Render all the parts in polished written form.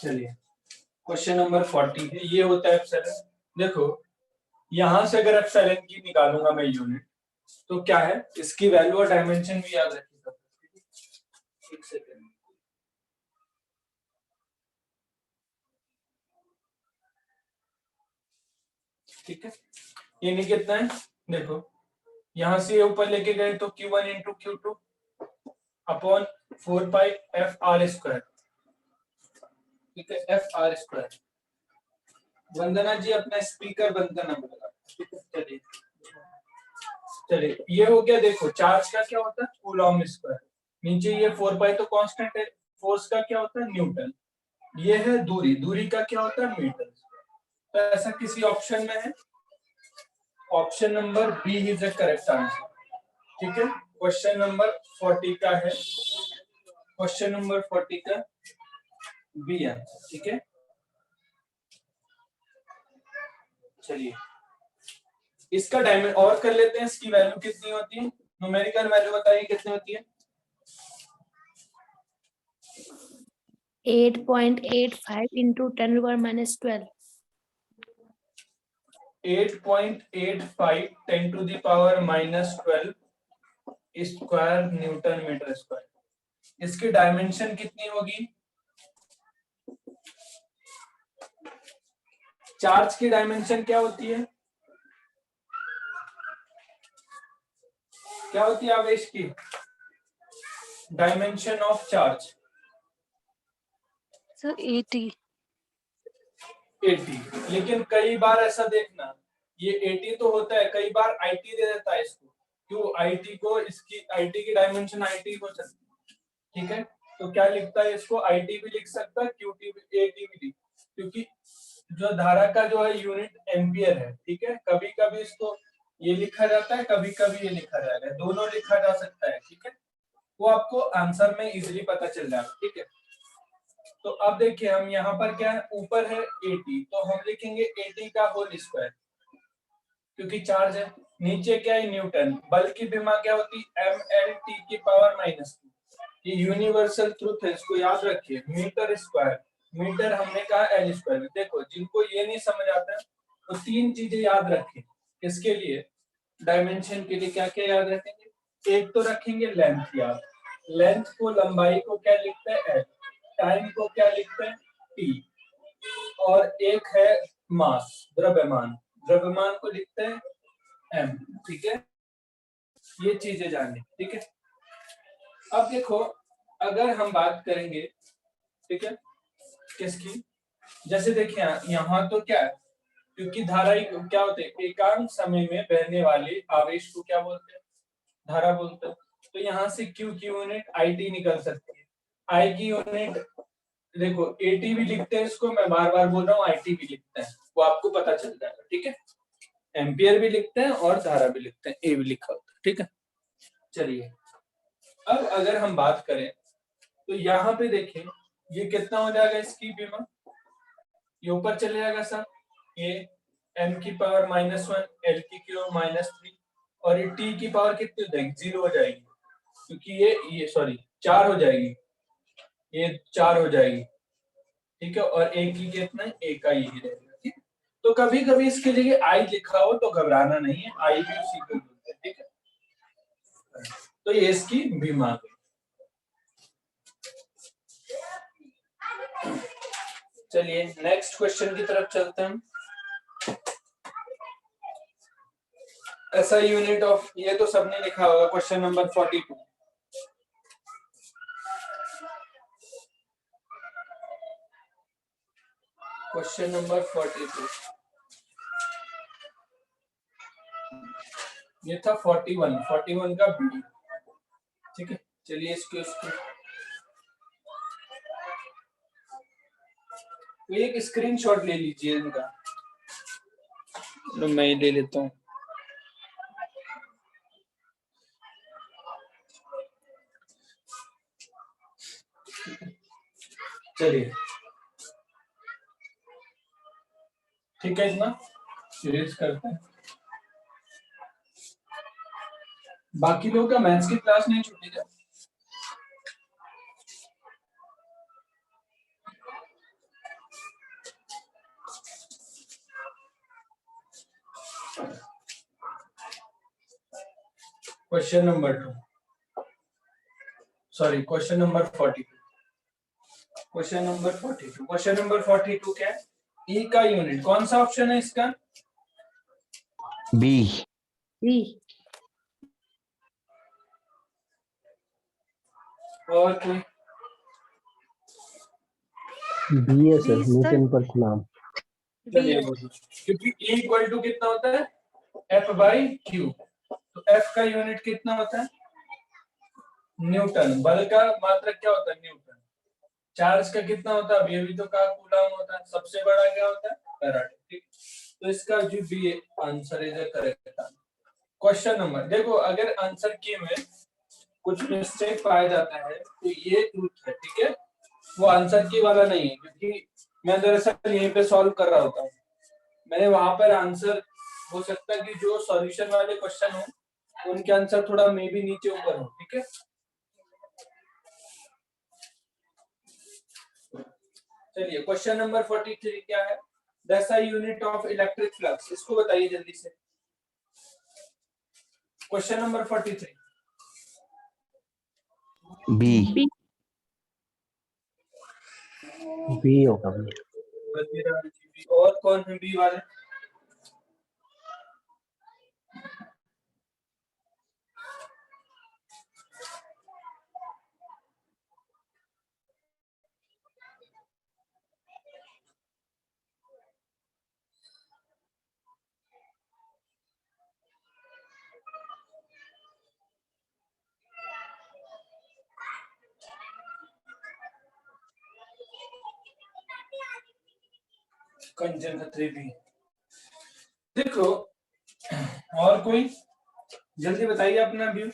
चलिए question number 40 है, ये होता है एप्सिलॉन। देखो यहां से अगर एप्सिलॉन की निकालूंगा मैं यूनिट, तो क्या है इसकी वैल्यू और डायमेंशन भी याद रखिएगा। एक सेकेंड, ठीक है। यानी कितना है, देखो यहां से ऊपर लेके गए तो Q1 इंटू Q2 अपॉन 4 पाई एफ आर स्क्वायर, ठीक है, एफ आर स्क्वायर। वंदना जी अपना स्पीकर बंद करना पड़ेगा, ठीक है। चलिए चलिए ये हो गया। देखो चार्ज का क्या होता है कूलॉम स्क्वायर, नीचे ये 4 पाई तो कांस्टेंट है, फोर्स का क्या होता है न्यूटन, ये है दूरी, दूरी का क्या होता है मीटर। तो ऐसा किसी ऑप्शन में है, option number B is the correct answer, ठीक है। क्वेश्चन नंबर 40 का है, क्वेश्चन नंबर 40 का बी आंसर, ठीक है। चलिए इसका डायमेंशन और कर लेते हैं, इसकी वैल्यू कितनी होती है, न्यूमेरिकल वैल्यू बताइए कितनी होती है। 8.85 into 10⁻⁻12। 8.85 10 to the power -12 square newton metre square. इसकी डायमेंशन कितनी होगी, चार्ज की डायमेंशन क्या होती है, क्या होती है आवेश की डायमेंशन ऑफ चार्ज, सर 80। 80। लेकिन कई बार ऐसा देखना, ये 80 तो होता है, कई बार IT दे देता है इसको, क्यों IT को, इसकी IT की डायमेंशन IT हो सकती है, ठीक है। तो क्या लिखता है इसको, IT भी लिख सकता है, QT भी, AT भी लिख, क्योंकि जो धारा का जो है यूनिट एम्पियर है, ठीक है। कभी कभी इसको ये लिखा जाता है, कभी कभी ये लिखा जाएगा, दोनों लिखा जा सकता है, ठीक है। वो आपको आंसर में इजीली पता चल जाएगा, ठीक है। तो अब देखिए हम यहाँ पर क्या है, ऊपर है 80 तो हम लिखेंगे 80 का होल स्क्वायर, क्योंकि चार्ज है। नीचे क्या है न्यूटन, बल की विमा क्या होती है mLT की पावर -2। ये यूनिवर्सल ट्रूथ है, इसको याद रखिए। मीटर स्क्वायर, मीटर हमने कहा L स्क्वायर। देखो जिनको ये नहीं समझ आता तो तीन चीजें याद रखें इसके लिए, डायमेंशन के लिए क्या क्या याद रखेंगे। एक तो रखेंगे लेंथ याद, लेंथ को, लंबाई को क्या लिखते हैं L, टाइम को क्या लिखते हैं T, और एक है मास, द्रव्यमान, द्रव्यमान को लिखते हैं M, ठीक है। ये चीजें जानिए, ठीक है। अब देखो अगर हम बात करेंगे, ठीक है, किसकी, जैसे देखिए यहाँ तो क्या है, क्योंकि धारा क्या होते हैं, एकांक समय में बहने वाले आवेश को क्या बोलते हैं, धारा बोलते हैं। तो यहाँ से Q की यूनिट IT निकल सकती है, I की यूनिट देखो AT भी लिखते हैं इसको, मैं बार बार बोल रहा हूँ IT भी लिखते हैं, वो आपको पता चल जाएगा, ठीक है। एम्पियर भी लिखते हैं और धारा भी लिखते हैं, ए भी लिखा होता है, ठीक है। चलिए अब अगर हम बात करें तो यहाँ पे देखें ये कितना हो जाएगा इसकी बीमा, ये ऊपर चले जाएगा सर, ये m की पावर -1 L की पावर -3 और ये t की पावर कितनी हो जाएगी, 0 हो जाएगी, क्योंकि ये सॉरी 4 हो जाएगी, ये 4 हो जाएगी, ठीक है। और a की कितना है, a का यही रहेगा, ठीक। तो कभी कभी इसके लिए I लिखा हो तो घबराना नहीं है, I भी उसी को बोलते हैं, ठीक है। तो ये इसकी बीमा। चलिए नेक्स्ट क्वेश्चन की तरफ चलते हैं। ऐसा यूनिट ऑफ, ये तो सबने लिखा होगा, क्वेश्चन नंबर 42। क्वेश्चन नंबर 42, ये था 41 का बी, ठीक है। चलिए इसको तो एक स्क्रीनशॉट ले लीजिए इनका, तो मैं ही ले लेता हूँ। चलिए ठीक है, इतना सीरीज करते हैं। बाकी लोग का मैथ्स की क्लास नहीं छूटी क्या? Question number 2, sorry question number 42, question number 42, question number 42 क्या है? ई का यूनिट, कौन सा ऑप्शन है इसका? बी। B. और कोई? बी है सर, B, sir. न्यूटन पर कूलम। चलिए B. क्योंकि E इक्वल टू कितना होता है? F by Q. तो F का यूनिट कितना होता है? न्यूटन। बल का मात्रक क्या होता है? न्यूटन। चार्ज का कितना होता है? अभी तो का कूलम होता है। सबसे बड़ा क्या होता है? फैराडे। ठीक, तो इसका जो B answer is correct. Question number, देखो अगर आंसर की में कुछ मिस्टेक पाया जाता है तो ये ट्रूथ है, ठीक है, वो आंसर की वाला नहीं है, क्योंकि मैं दरअसल यहीं पे सॉल्व कर रहा होता हूँ। मैंने वहां पर आंसर, हो सकता है कि जो सॉल्यूशन वाले क्वेश्चन हो उनके आंसर थोड़ा मे भी नीचे ऊपर हो, ठीक है। चलिए क्वेश्चन नंबर 43 क्या है? दसवां यूनिट ऑफ इलेक्ट्रिक फ्लक्स, इसको बताइए जल्दी से। Question number 43 B. B. B होगा बी। और कौन है बी वाले? कंजन खत्री भी। देखो और कोई जल्दी बताइए अपना व्यू।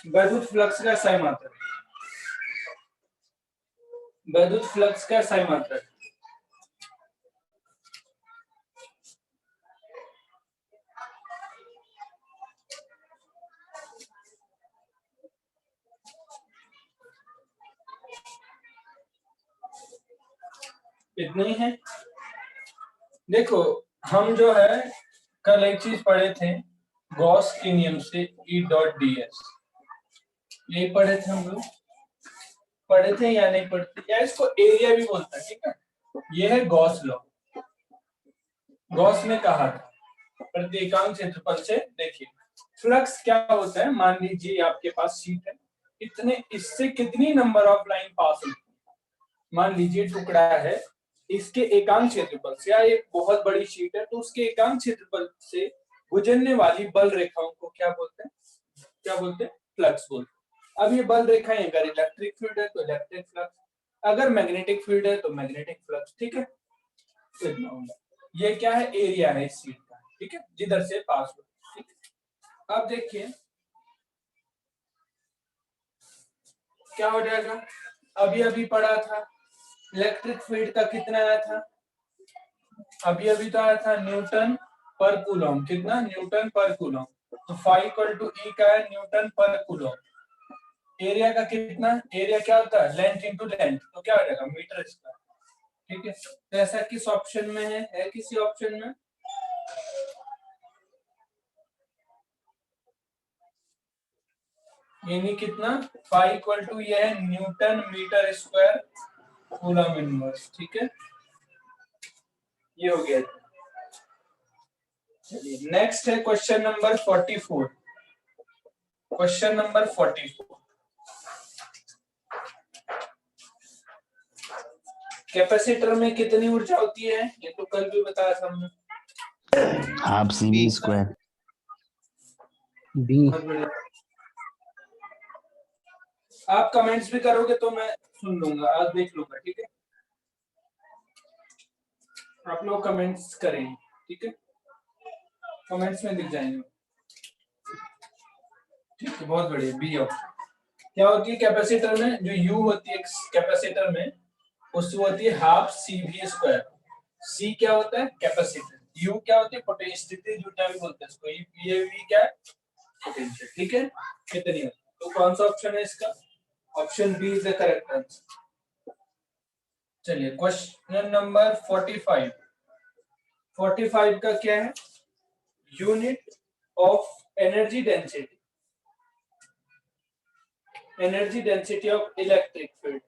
वैद्युत फ्लक्स का सही मात्रक, वैद्युत फ्लक्स का सही मात्रक। इतना ही है। देखो हम जो है कल एक चीज पढ़े थे, गॉस के नियम से E डॉट ds, ये पढ़े थे हम लोग, पढ़े थे या नहीं पढ़ते? या इसको एरिया भी बोलते हैं, ठीक है। ये है गॉस लॉ। गॉस ने कहा था प्रत्येकांक क्षेत्रफल से, देखिए फ्लक्स क्या होता है, मान लीजिए आपके पास शीट है, इतने इससे कितनी नंबर ऑफ लाइन पास होती है, मान लीजिए टुकड़ा है, इसके एकांक क्षेत्रफल से, या एक बहुत बड़ी शीट है तो उसके एकांक क्षेत्रफल से गुजरने वाली बल रेखाओं को क्या बोलते हैं? क्या बोलते हैं? फ्लक्स बोलते हैं। अब ये बल रेखाएं अगर इलेक्ट्रिक फील्ड है तो इलेक्ट्रिक फ्लक्स, अगर मैग्नेटिक फील्ड है तो मैग्नेटिक फ्लक्स, ठीक है। तो इतना होगा। ये क्या है? एरिया है इस शीट का, ठीक है, जिधर से पास हो, ठीक है। अब देखिए क्या हो जाएगा, अभी अभी पढ़ा था इलेक्ट्रिक फील्ड का कितना आया था, अभी अभी तो आया था न्यूटन पर कूलम, कितना? न्यूटन पर कूलम। तो फाई इक्वल टू ई का है न्यूटन पर कूलम। एरिया का कितना? एरिया क्या होता है? लेंथ इनटू लेंथ, तो क्या हो जाएगा? मीटर स्क्वायर, ठीक है। तो ऐसा किस ऑप्शन में है किसी ऑप्शन में? यानी कितना? फाई इक्वल टू ये है newton metre square coulomb inverse, ठीक है, ये हो गया। चलिए नेक्स्ट है question number 44, question number 44, capacitor में कितनी ऊर्जा होती है? ये तो कल भी बताया था हमने। Half C B square. B. बहुत बढ़िया। आप कमेंट्स भी करोगे तो मैं सुन लूंगा, आज देख लूंगा, ठीक है। आप लोग कमेंट्स करेंगे, ठीक है, कमेंट्स में दिख जाएंगे, ठीक है, बहुत बढ़िया। बी ऑप्शन क्या होती है कैपेसिटर में? जो यू होती है कैपेसिटर में, उससे होती है हाफ सी वी स्क्वायर। सी क्या होता है? कैपेसिटर। यू क्या होती है? पोटेंशियल, स्थितिज ऊर्जा भी बोलते हैं इसको। ये वी क्या है? पोटेंशियल, ठीक है। कितनी है? तो कौन सा ऑप्शन है इसका? Option B is the correct answer. चलिए क्वेश्चन नंबर 45, 45 का क्या है? Unit of energy density, energy density of electric field.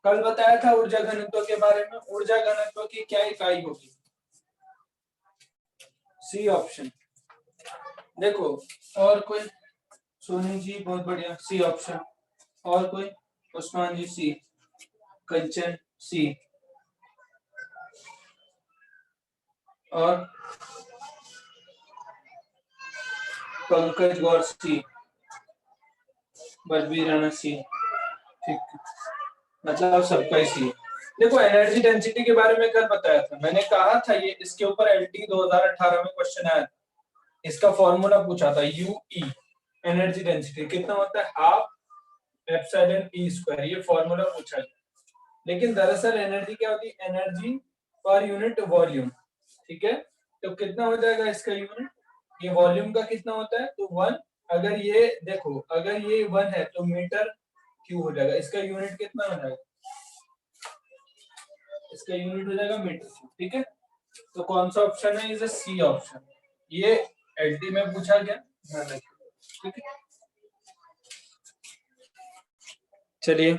कल बताया था ऊर्जा घनत्व के बारे में। ऊर्जा घनत्व की क्या इकाई होगी? C option. देखो और कोई? सोनी जी बहुत बढ़िया, सी ऑप्शन। और कोई? उस्मान जी सी, कंचन सी, और पंकज गौर सी, बलबीर राणा सी। ठीक, मतलब सबका ही सी। देखो एनर्जी डेंसिटी के बारे में कल बताया था, मैंने कहा था ये इसके ऊपर एलटी 2018 में क्वेश्चन आया, इसका फॉर्मूला पूछा था यूई। एनर्जी डेंसिटी कितना होता है? हाफ एप्सिलॉन ई स्क्वायर, ये फॉर्मूला पूछा है। लेकिन दरअसल एनर्जी क्या होती है? Energy per unit volume. ठीक है, तो कितना हो जाएगा इसका यूनिट? ये वॉल्यूम का कितना होता है? तो 1। अगर ये देखो, अगर ये 1 है तो मीटर क्यूब हो जाएगा। इसका यूनिट कितना हो जाएगा? इसका यूनिट हो जाएगा मीटर क्यूब। ठीक है, तो कौन सा ऑप्शन है? Is C option. ये एलटी में पूछा गया, ध्यान रखिए। ठीक है, चलिए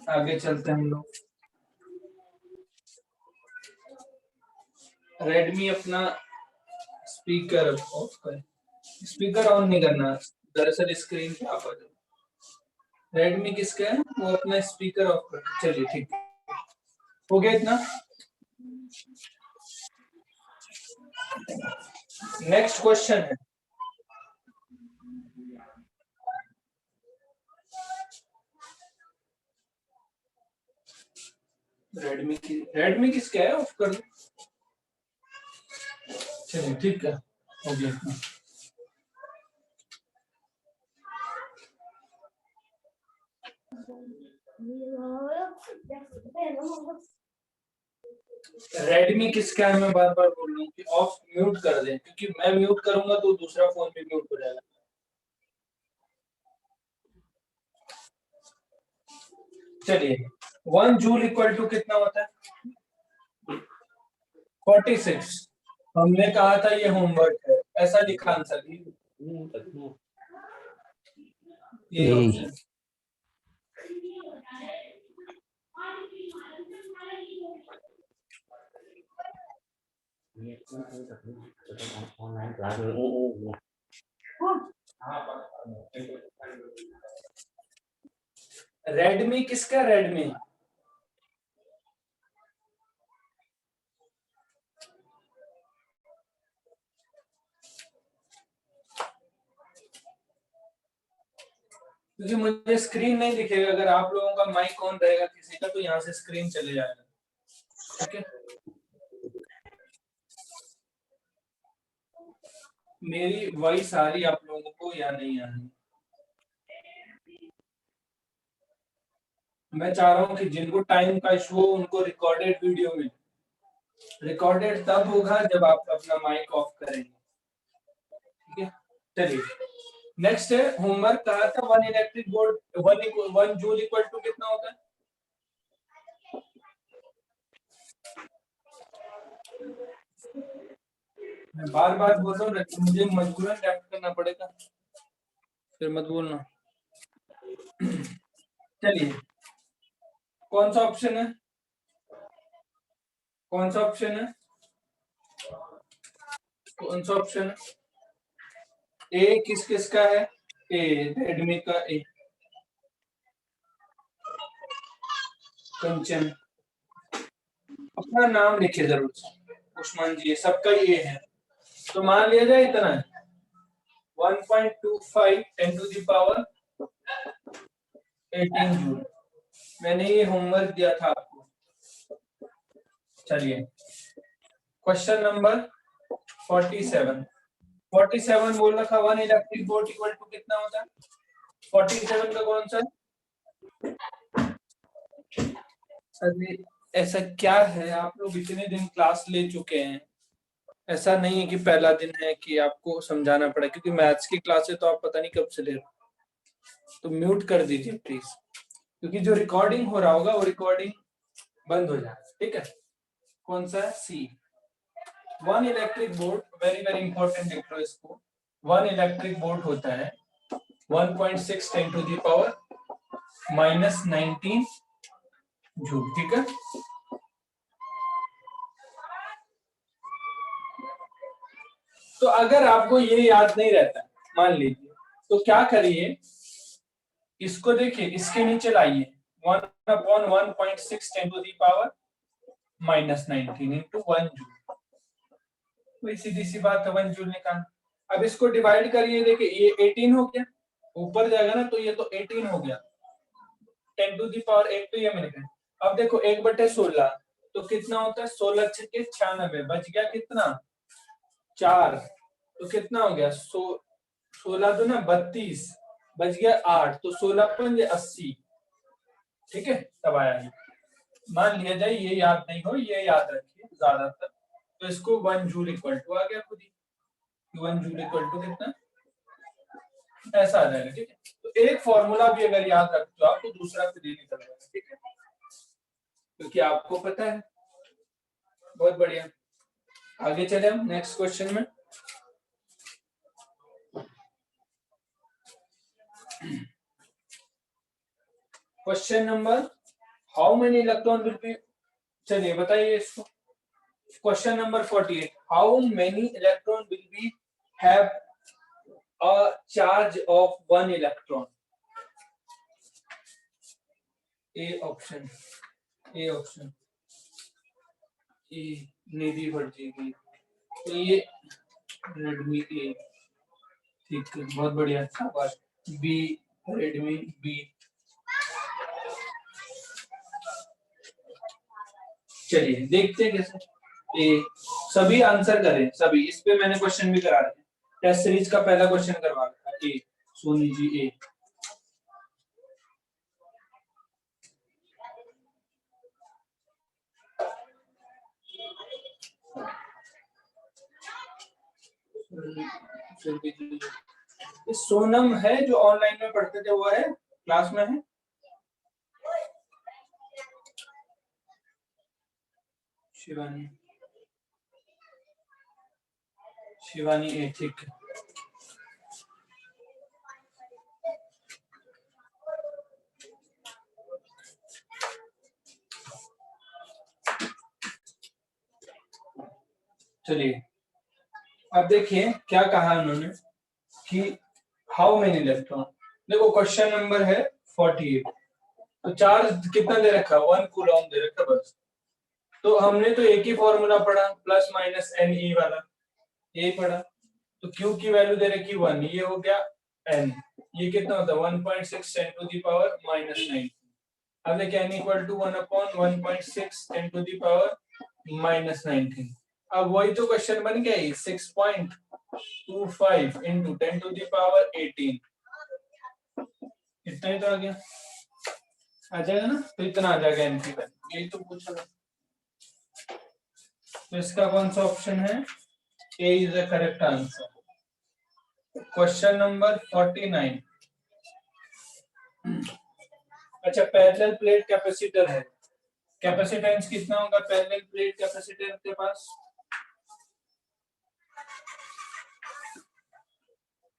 आगे चलते हैं हम लोग। रेडमी अपना स्पीकर ऑफ करें। स्पीकर ऑन नहीं करना, दरअसल स्क्रीन पे आप आ जाओ। रेडमी किसका है? वो अपना स्पीकर ऑफ कर। चलिए ठीक है, हो गया इतना। नेक्स्ट क्वेश्चन है, रेडमी किसका है? ऑफ कर दो। चलिए ठीक है, हो गया इतना। रेडमी किसका है? मैं बार बार बोल रहा हूँ कि ऑफ म्यूट कर दें, क्योंकि मैं म्यूट करूंगा तो दूसरा फोन भी म्यूट हो जाएगा। चलिए 1 जूल इक्वल टू कितना होता है? 46। हमने कहा था ये होमवर्क है, ऐसा लिखा आंसर। ये ए ऑप्शन। ऑनलाइन क्लास में रेडमी किसका? रेडमी क्योंकि मुझे स्क्रीन नहीं दिखेगा। अगर आप लोगों का माइक ऑन रहेगा किसी का, तो यहाँ से स्क्रीन चले जाएगा। ठीक है, मेरी वॉइस आ रही आप लोगों को या नहीं आ रही? मैं चाह रहा हूँ कि जिनको टाइम का इशू हो उनको रिकॉर्डेड वीडियो में। रिकॉर्डेड तब होगा जब आप अपना माइक ऑफ करेंगे। ठीक है, चलिए नेक्स्ट है होमवर्क। कहा था 1 electron volt 1 joule equal to कितना होता है? मैं बार बार बोल रहा हूँ, मुझे मजबूरन ड्राफ्ट करना पड़ेगा, फिर मत बोलना। चलिए कौन सा ऑप्शन है? कौन सा ऑप्शन है? कौन सा ऑप्शन है? ए किस किस का है? ए रेडमी का ए, कंचन अपना नाम लिखे जरूर से, उस्मान जी, सबका ये है। तो मान लिया जाए इतना है 1.25 10 टू द पावर 18 जूल। मैंने ये होमवर्क दिया था आपको। चलिए क्वेश्चन नंबर 47 बोल रखा 1 इलेक्ट्रिक बोर्ड इक्वल टू कितना होता है? 47 का कौन सा? अरे ऐसा क्या है, आप लोग इतने दिन क्लास ले चुके हैं, ऐसा नहीं है कि पहला दिन है कि आपको समझाना पड़ा, क्योंकि मैथ्स की क्लासेस तो आप पता नहीं कब से ले रहे हो। तो म्यूट कर दीजिए प्लीज, क्योंकि जो रिकॉर्डिंग हो रहा होगा वो रिकॉर्डिंग बंद हो जाए। ठीक है, कौन सा है? सी। 1 electron board, very very important लिख लो इसको। वन इलेक्ट्रिक वोल्ट होता है 1.6 10 टू द पावर -19 जूल। ठीक है, तो अगर आपको ये याद नहीं रहता मान लीजिए, तो क्या करिए, इसको देखिए, इसके नीचे लाइए 1/1.6 10 to the power -19 into 1 joule. वही सीधी सी बात है, 1 जूल निकाल। अब इसको डिवाइड करिए, देखिए ये 18 हो गया, ऊपर जाएगा ना तो ये तो 18 हो गया, 10 टू द पावर 8 तो ये मैंने कहा। अब देखो 1/16 तो कितना होता है, 16 छक्के 96, बच गया कितना 4, तो कितना हो गया 16 तो ना 32, बच गया 8, तो 16 पंजे 80। ठीक है, तब आया ये। मान लिया जाए ये याद नहीं हो, ये याद रखिए ज्यादातर, तो इसको 1 जूल इक्वल टू आ गया खुद ही, 1 जूल इक्वल टू कितना, ऐसा आ जाएगा। ठीक है, तो एक फॉर्मूला भी अगर याद रखते हो आप, तो दूसरा खुद ही निकल जाएगा। ठीक है, क्योंकि आपको पता है। बहुत बढ़िया, आगे चले हम नेक्स्ट क्वेश्चन में। Question number, how many electron will be, चलिए बताइए इसको। Question number 48, how many electron will be have a charge of 1 electron. A option, A option, A Nidhi Bhatti की, तो ये रेडमी ए, ठीक है, बहुत बढ़िया, शाबाश। बी रेडमी बी, चलिए देखते हैं कैसे। ए, सभी आंसर करें, सभी। इस पे मैंने क्वेश्चन भी करा दिया, टेस्ट सीरीज का पहला क्वेश्चन करवा रखा है। ए सोनी जी, ए ये सोनम है जो ऑनलाइन में पढ़ते थे, वो है क्लास में है। शिवानी, शिवानी ए, ठीक है। चलिए अब देखिए क्या कहा उन्होंने कि हाउ मेनी इलेक्ट्रॉन। देखो क्वेश्चन नंबर है 48, तो चार्ज कितना दे रखा, 1 कूलॉम दे रखा बस। तो हमने तो एक ही फॉर्मूला पढ़ा, प्लस माइनस एन ई वाला, यही पढ़ा। तो Q की वैल्यू दे रखी 1, ये हो गया n, ये कितना होता है 1.6 10 टू द पावर -9। अब देखिए n equal to 1/1.6 10 to the power -19। अब वही तो क्वेश्चन बन गया, 6.25 इंटू 10 टू द पावर 18, इतना ही तो आ गया, आ जाएगा ना, तो इतना आ जाएगा n की वैल्यू, यही तो पूछा था। तो इसका कौन सा ऑप्शन है, A is the correct answer. Question number 49, अच्छा पैरेलल प्लेट कैपेसिटर है, कैपेसिटेंस कितना होगा पैरेलल प्लेट कैपेसिटर के पास,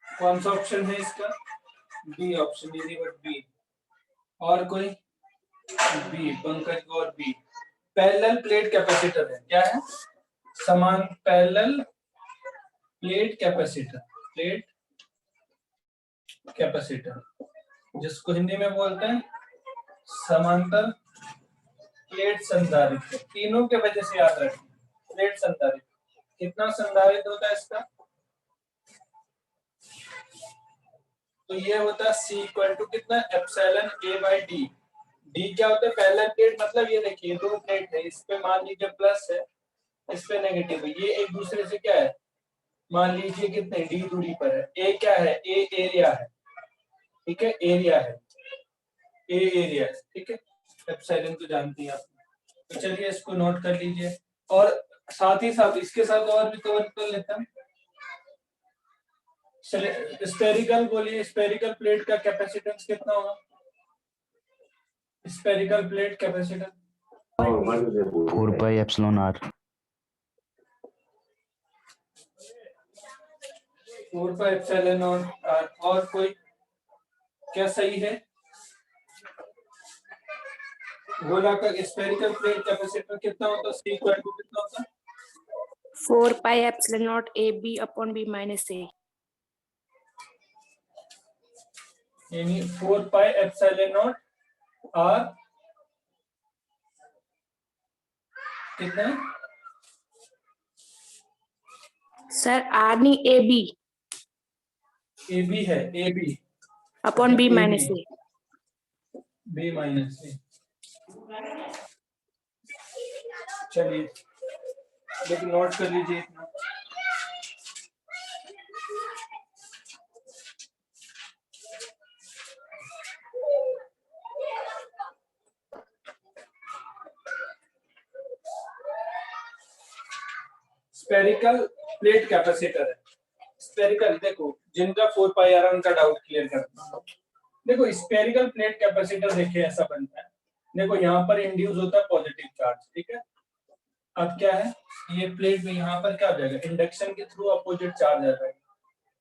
कौन सा ऑप्शन है इसका, बी ऑप्शन, बी। और कोई, B Pankaj Gaur, B. Parallel plate capacitor है, क्या है, समान parallel plate capacitor, plate capacitor, जिसको हिंदी में बोलते हैं समांतर प्लेट संधारित्र। तीनों के वजह से याद रखें, प्लेट संधारित्र कितना संधारित्र होता है इसका, तो ये होता है C इक्वल टू कितना, epsilon A by D. D क्या होता है, पैरेलल प्लेट मतलब ये देखिए दो प्लेट है, इस पे मान लीजिए प्लस है, इस पे नेगेटिव है, ये एक दूसरे से क्या है, मान लीजिए कितने डी दूरी पर है। ए क्या है, ए एरिया है, ठीक है, एरिया है, ए एरिया है, ठीक है, एप्सिलॉन तो जानती हैं आप। तो चलिए इसको नोट कर लीजिए, और साथ ही साथ इसके साथ और भी कवर कर लेता हूं। स्पेरिकल बोलिए, स्पेरिकल प्लेट का कैपेसिटेंस कितना होगा, spherical plate capacitance 4 pi epsilon r। 4 pi epsilon naught R. और कोई क्या सही है? गोलाकार स्फेरिकल प्लेट कैपेसिटर कितना होता है? C इक्वल टू कितना होता है? 4 pi epsilon naught AB upon B minus A. यानी 4 पाई एप्सिलॉन नॉट आर कितना है? Sir, R नहीं AB ए बी है, A B upon B AB. minus A. B minus A. चलिए लेकिन नोट कर लीजिए इतना। स्पेरिकल प्लेट कैपेसिटर है। स्पेरिकल देखो, जिनका 4 पाई आ रहा है उनका डाउट क्लियर करता हूं। देखो स्पेरिकल प्लेट कैपेसिटर देखिए ऐसा बनता है। देखो यहाँ पर इंड्यूस होता है पॉजिटिव चार्ज, ठीक है। अब क्या है, ये प्लेट में यहाँ पर क्या हो जाएगा, इंडक्शन के थ्रू अपोजिट चार्ज आ जाएगा।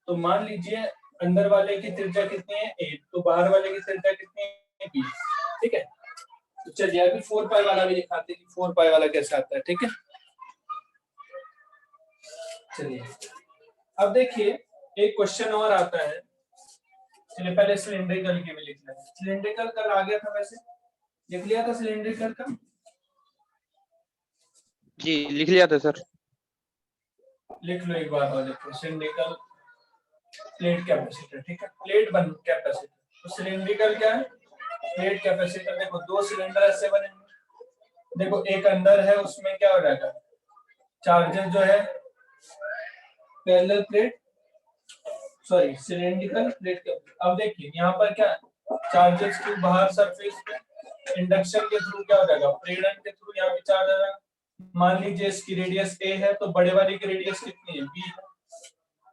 तो मान लीजिए अंदर वाले की त्रिज्या कितनी है, 8, तो बाहर वाले की त्रिज्या कितनी है, 20, ठीक है। तो चलिए अभी 4 पाई वाला भी दिखाते हैं कि 4 पाई वाला कैसे आता है, ठीक है। चलिए अब देखिए एक क्वेश्चन और आता है। चलिए पहले सिलिंड्रिकल के भी लिख लें। सिलिंड्रिकल कल आ गया था, वैसे लिख लिया था सिलिंड्रिकल का? जी लिख लिया था सर। लिख लो एक बार और देखो, सिलिंड्रिकल प्लेट कैपेसिटर, ठीक है। प्लेट बन कैपेसिटर, तो सिलिंड्रिकल क्या है, प्लेट कैपेसिटर। देखो 2 सिलेंडर ऐसे बनेंगे। देखो एक अंदर है, उसमें क्या हो जाएगा, चार्जेस जो है parallel plate, sorry cylindrical plate capacitor. अब देखिए यहाँ पर क्या, चार्जेस को बाहर सरफेस पे इंडक्शन के थ्रू क्या हो जाएगा, प्रेरण के थ्रू यहाँ पे चार्ज आ जाएगा। मान लीजिए इसकी रेडियस a है, तो बड़े वाले की रेडियस कितनी है, b है।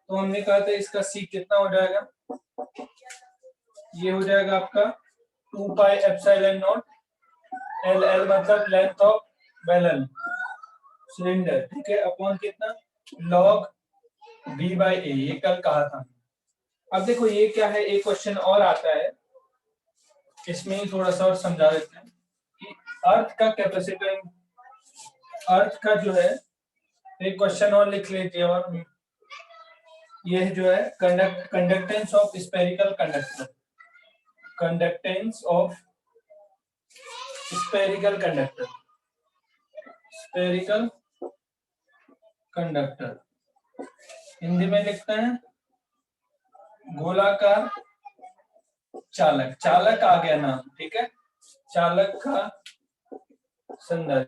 तो हमने कहा था इसका c कितना हो जाएगा, ये हो जाएगा आपका 2 पाई एप्सिलॉन नॉट l, l मतलब लेंथ ऑफ बैलन सिलेंडर, ठीक है, अपॉन कितना, log b बाय a, ये कल कहा था। अब देखो ये क्या है, एक क्वेश्चन और आता है, इसमें ही थोड़ा सा और समझा देते हैं कि अर्थ का कैपेसिटर, अर्थ का जो है, एक क्वेश्चन और लिख लीजिए। और ये जो है conductance of spherical conductor, conductance of spherical conductor, spherical conductor Hindi में लिखते हैं गोलाकार चालक। चालक आ गया नाम, ठीक है, चालक का संदर्भ।